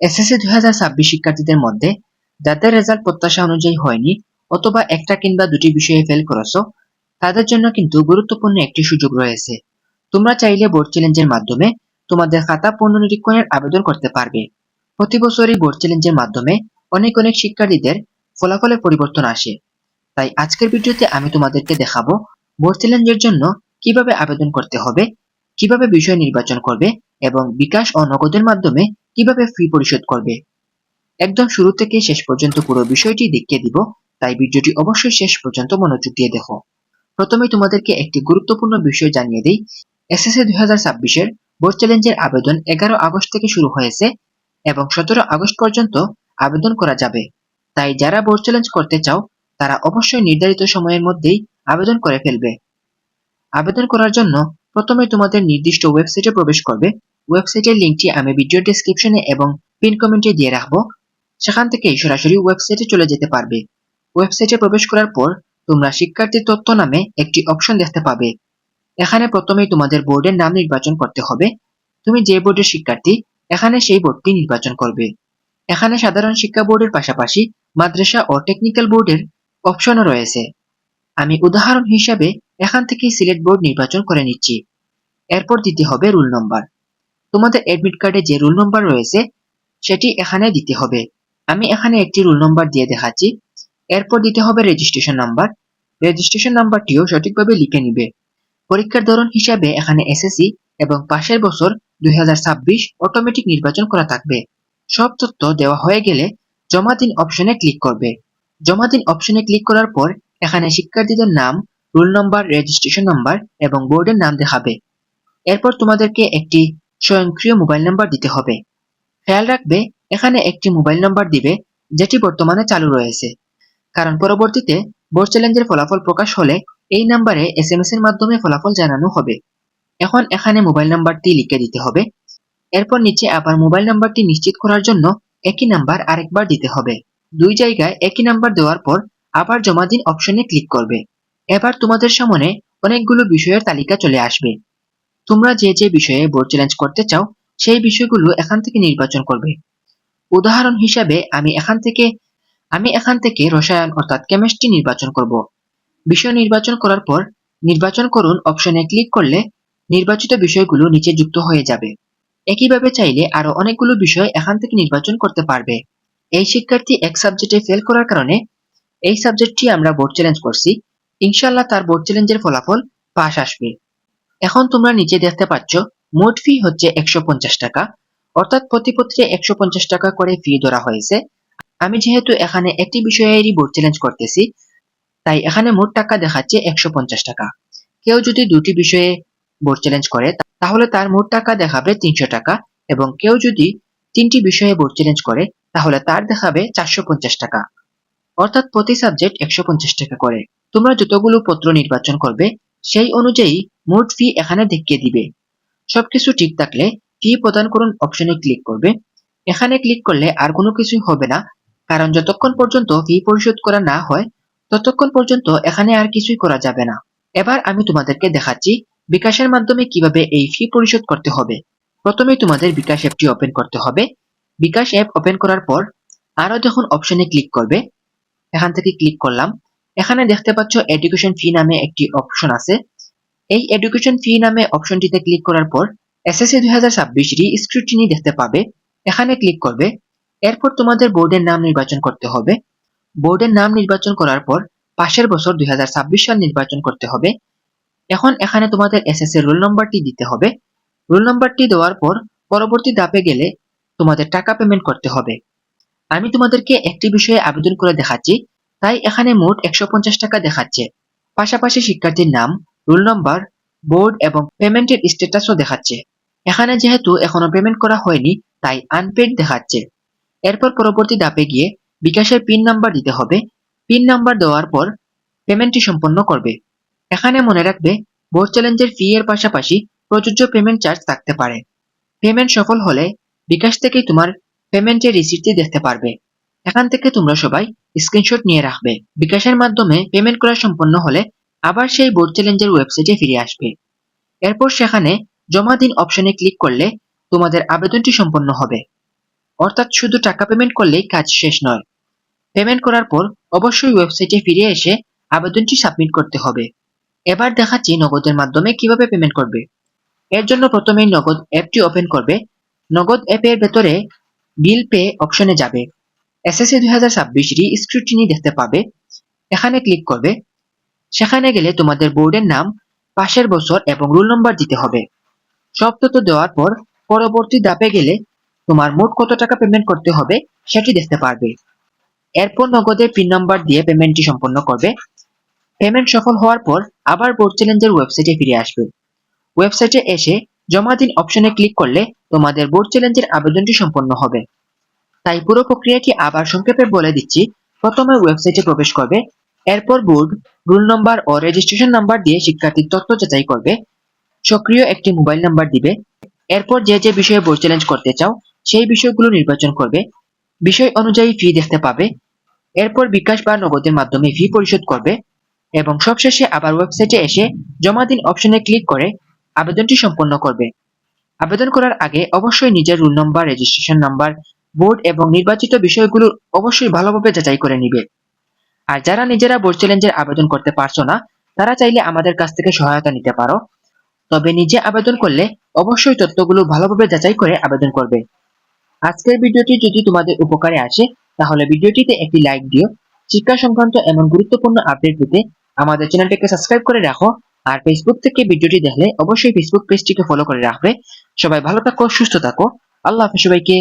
SSC 2026 শিক্ষার্থীদের মধ্যে যাদের রেজাল্ট প্রত্যাশা অনুযায়ী হয়নি অথবা একটা কিংবা দুটি বিষয়ে ফেল করেছো, তাদের জন্য কিন্তু গুরুত্বপূর্ণ একটি সুযোগ রয়েছে। তোমরা চাইলে বোর্ড চ্যালেঞ্জের মাধ্যমে তোমাদের খাতা পুনর্নিরীক্ষণের আবেদন করতে পারবে। প্রতি বছরই বোর্ড চ্যালেঞ্জের মাধ্যমে অনেক শিক্ষার্থীদের ফলাফলে পরিবর্তন আসে। তাই আজকের ভিডিওতে আমি তোমাদেরকে দেখাবো বোর্ড চ্যালেঞ্জের জন্য কিভাবে আবেদন করতে হবে, কিভাবে বিষয় নির্বাচন করবে এবং বিকাশ ও নগদের মাধ্যমে কিভাবে ফি পরিশোধ করবে। একদম শুরু থেকে শেষ পর্যন্ত পুরো বিষয়টি দেখিয়ে দিব, তাই ভিডিওটি অবশ্যই শেষ পর্যন্ত মনোযোগ দিয়ে দেখো। প্রথমে তোমাদেরকে একটি গুরুত্বপূর্ণ বিষয় জানিয়ে দেই। এসএসসি 2026 বোর্ড চ্যালেঞ্জের আবেদন 11 আগস্ট থেকে শুরু হয়েছে এবং 17 আগস্ট পর্যন্ত আবেদন করা যাবে। তাই যারা বোর্ড চ্যালেঞ্জ করতে চাও তারা অবশ্যই নির্ধারিত সময়ের মধ্যেই আবেদন করে ফেলবে। আবেদন করার জন্য প্রথমে তোমাদের নির্দিষ্ট ওয়েবসাইটে প্রবেশ করবে। ওয়েবসাইটের লিঙ্কটি আমি ভিডিও ডেসক্রিপশনে এবং পিন কমেন্টে দিয়ে রাখবো। সেখান থেকে সরাসরি ওয়েবসাইটে চলে যেতে পারবে। ওয়েবসাইটে প্রবেশ করার পর তোমরা শিক্ষার্থী তথ্য নামে একটি অপশন দেখতে পাবে। এখানে প্রথমেই তোমাদের বোর্ডের নাম নির্বাচন করতে হবে। তুমি যে বোর্ডের শিক্ষার্থী এখানে সেই বোর্ডটি নির্বাচন করবে। এখানে সাধারণ শিক্ষা বোর্ডের পাশাপাশি মাদ্রাসা ও টেকনিক্যাল বোর্ডের অপশনও রয়েছে। আমি উদাহরণ হিসেবে এখান থেকে সিলেক্ট বোর্ড নির্বাচন করে নিচ্ছি। এরপর দিতে হবে রোল নম্বর। তোমাদের অ্যাডমিট কার্ডে যে রোল নম্বর রয়েছে সেটি এখানে দিতে হবে। আমি এখানে একটি রোল নম্বর দিয়ে দেখাচ্ছি। এরপর দিতে হবে রেজিস্ট্রেশন নাম্বার। রেজিস্ট্রেশন নাম্বারটিও সঠিকভাবে লিখে নিবে। পরীক্ষার ধরন হিসাবে এখানে এসএসসি এবং পাশের বছর 2026 অটোমেটিক নির্বাচন করা থাকবে। সব তথ্য দেওয়া হয়ে গেলে জমা দিন অপশনে ক্লিক করবে। জমা দিন অপশনে ক্লিক করার পর এখানে শিক্ষার্থীদের নাম, রোল নম্বর, রেজিস্ট্রেশন নাম্বার এবং বোর্ডের নাম দেখাবে। এরপর তোমাদেরকে একটি স্বয়ংক্রিয় মোবাইল নাম্বার দিতে হবে। খেয়াল রাখবে এখানে একটি মোবাইল নাম্বার দিবে যেটি বর্তমানে চালু রয়েছে, কারণ পরবর্তীতে বোর্ড চ্যালেঞ্জের ফলাফল প্রকাশ হলে এই নাম্বারে এসএমএস এর মাধ্যমে ফলাফল জানানো হবে। এখন এখানে মোবাইল নাম্বারটি লিখে দিতে হবে। এরপর নিচে আবার মোবাইল নাম্বারটি নিশ্চিত করার জন্য একই নাম্বার আরেকবার দিতে হবে। দুই জায়গায় একই নাম্বার দেওয়ার পর আবার জমা দিন অপশনে ক্লিক করবে। এবার তোমাদের সামনে অনেকগুলো বিষয়ের তালিকা চলে আসবে। তোমরা যে যে বিষয়ে বোর্ড চ্যালেঞ্জ করতে চাও সেই বিষয়গুলো এখান থেকে নির্বাচন করবে। উদাহরণ হিসাবে আমি এখান থেকে রসায়ন অর্থাৎ কেমিস্ট্রি নির্বাচন করব। বিষয় নির্বাচন করার পর নির্বাচন করুন অপশনে ক্লিক করলে নির্বাচিত বিষয়গুলো নিচে যুক্ত হয়ে যাবে। একইভাবে চাইলে আরো অনেকগুলো বিষয় এখান থেকে নির্বাচন করতে পারবে। এই শিক্ষার্থী এক সাবজেক্টে ফেল করার কারণে এই সাবজেক্টটি আমরা বোর্ড চ্যালেঞ্জ করছি। ইনশাআল্লাহ তার বোর্ড চ্যালেঞ্জের ফলাফল পাস আসবে। এখন তোমরা নিচে দেখতে পাচ্ছ মোট ফি হচ্ছে 150 টাকা, অর্থাৎ প্রতি পত্রে 150 টাকা করে ফি ধরা হয়েছে। আমি যেহেতু এখানে একটি বিষয়েরই বোর্ড চ্যালেঞ্জ করতেছি তাই এখানে মোট টাকা দেখাচ্ছে 150 টাকা। কেউ যদি দুটি বিষয়ে বোর্ড চ্যালেঞ্জ করে তাহলে তার মোট টাকা দেখাবে 300 টাকা এবং কেউ যদি তিনটি বিষয়ে বোর্ড চ্যালেঞ্জ করে তাহলে তার দেখাবে 450 টাকা, অর্থাৎ প্রতি সাবজেক্ট 150 টাকা করে। তোমরা যতগুলো পত্র নির্বাচন করবে সেই অনুযায়ী মোট ফি এখানে দেখিয়ে দিবে। সবকিছু ঠিক থাকলে ফি প্রদান করুন অপশনে ক্লিক করবে। এখানে ক্লিক করলে আর কোনো কিছুই হবে না, কারণ যতক্ষণ পর্যন্ত ফি পরিশোধ করা না হয় ততক্ষণ পর্যন্ত এখানে আর কিছুই করা যাবে না। এবার আমি তোমাদেরকে দেখাচ্ছি বিকাশের মাধ্যমে কিভাবে এই ফি পরিশোধ করতে হবে। প্রথমে তোমাদের বিকাশ অ্যাপটি ওপেন করতে হবে। বিকাশ অ্যাপ ওপেন করার পর আরো যখন অপশনে ক্লিক করবে, এখান থেকে ক্লিক করলাম। এখানে দেখতে পাচ্ছ এডুকেশন ফি নামে একটি অপশন আছে। এই এডুকেশন ফি নামে অপশনটিতে ক্লিক করার পর এসএসসি 2026 রি-স্ক্রুটিনি দেখতে পাবে। এখানে ক্লিক করবে। এরপর তোমাদের বোর্ডের নাম নির্বাচন করতে হবে। বোর্ডের নাম নির্বাচন করার পর পাশের বছর 2026 সাল নির্বাচন করতে হবে। এখন এখানে তোমাদের এসএসসি রোল নম্বরটি দিতে হবে। রোল নম্বরটি দেওয়ার পর পরবর্তী ধাপে গেলে তোমাদের টাকা পেমেন্ট করতে হবে। আমি তোমাদেরকে একটি বিষয়ে আবেদন করে দেখাচ্ছি, তাই এখানে মোট 150 টাকা দেখাচ্ছে। পাশাপাশি শিক্ষার্থীর নাম, রোল নম্বর, বোর্ড এবং পেমেন্টের স্ট্যাটাসও দেখাচ্ছে। এখানে যেহেতু এখনো পেমেন্ট করা হয়নি তাই আনপেড দেখাচ্ছে। এরপর পরবর্তী ধাপে গিয়ে বিকাশের পিন নাম্বার দিতে হবে। পিন নাম্বার দেওয়ার পর পেমেন্টটি সম্পন্ন করবে। এখানে মনে রাখবে বোর্ড চ্যালেঞ্জের ফি এর পাশাপাশি প্রযোজ্য পেমেন্ট চার্জ থাকতে পারে। পেমেন্ট সফল হলে বিকাশ থেকেই তোমার পেমেন্টের রিসিপ্টটি দেখতে পারবে। এখান থেকে তোমরা সবাই স্ক্রিনশট নিয়ে রাখবে। বিকাশের মাধ্যমে পেমেন্ট করা সম্পন্ন হলে আবার সেই বোর্ড চ্যালেঞ্জের ওয়েবসাইটে ফিরে আসবে। এরপর সেখানে জমা দিন অপশনে ক্লিক করলে তোমাদের আবেদনটি সম্পন্ন হবে। অর্থাৎ শুধু টাকা পেমেন্ট করলেই কাজ শেষ নয়। পেমেন্ট করার পর অবশ্যই ওয়েবসাইটে ফিরে এসে আবেদনটি সাবমিট করতে হবে। এবার দেখাচ্ছি নগদের মাধ্যমে কিভাবে পেমেন্ট করবে। এর জন্য প্রথমেই নগদ অ্যাপটি ওপেন করবে। নগদ অ্যাপের ভেতরে বিল পে অপশনে যাবে। এসএসসি 2026 রি-স্ক্রুটিনি দেখতে পাবে। এখানে ক্লিক করবে। সেখানে গেলে তোমাদের বোর্ডের নাম, পাশের বছর এবং রোল নম্বর দিতে হবে। সব তথ্য দেওয়ার পর পরবর্তী ধাপে গেলে তোমার মোট কত টাকা পেমেন্ট করতে হবে সেটি দেখতে পারবে। এরপর নগদের পিন নাম্বার দিয়ে পেমেন্টটি সম্পন্ন করবে। পেমেন্ট সফল হওয়ার পর আবার বোর্ড চ্যালেঞ্জের ওয়েবসাইটে ফিরে আসবে। ওয়েবসাইটে এসে জমা দিন অপশনে ক্লিক করলে তোমাদের বোর্ড চ্যালেঞ্জের আবেদনটি সম্পন্ন হবে। তাই পুরো প্রক্রিয়াটি আবার সংক্ষেপে বলে দিচ্ছি। প্রথমে ওয়েবসাইটে প্রবেশ করবে। এরপর বোর্ড, রোল নম্বর ও রেজিস্ট্রেশন নাম্বার দিয়ে শিক্ষার্থীর তথ্য যাচাই করবে। সক্রিয় একটি মোবাইল নাম্বার দিবে। এরপর যে যে বিষয়ে বোর্ড চ্যালেঞ্জ করতে চাও সেই বিষয়গুলো নির্বাচন করবে। বিষয় অনুযায়ী ফি দেখতে পাবে। এরপর বিকাশ বা নগদের মাধ্যমে ফি পরিশোধ করবে এবং সবশেষে আবার ওয়েবসাইটে এসে জমা দিন অপশনে ক্লিক করে আবেদনটি সম্পন্ন করবে। আবেদন করার আগে অবশ্যই নিজের roll number, registration number, board এবং নির্বাচিত বিষয়গুলো অবশ্যই ভালোভাবে যাচাই করে নিবে। আর যারা নিজেরা বোর্ড চ্যালেঞ্জের আবেদন করতে পারছো না তারা চাইলে আমাদের কাছ থেকে সহায়তা নিতে পারো। তবে নিজে আবেদন করলে অবশ্যই তথ্যগুলো ভালোভাবে যাচাই করে আবেদন করবে। আজকের ভিডিওটি যদি তোমাদের উপকারে আসে তাহলে ভিডিওটিতে একটি লাইক দিও। শিক্ষা সংক্রান্ত এমন গুরুত্বপূর্ণ আপডেট পেতে আমাদের চ্যানেলটিকে সাবস্ক্রাইব করে রাখো। আর ফেসবুক থেকে ভিডিওটি দেখলে অবশ্যই ফেসবুক পেজটিকে ফলো করে রাখবে। সবাই ভালো থাকো, সুস্থ থাকো। আল্লাহ হাফেজ সবাইকে।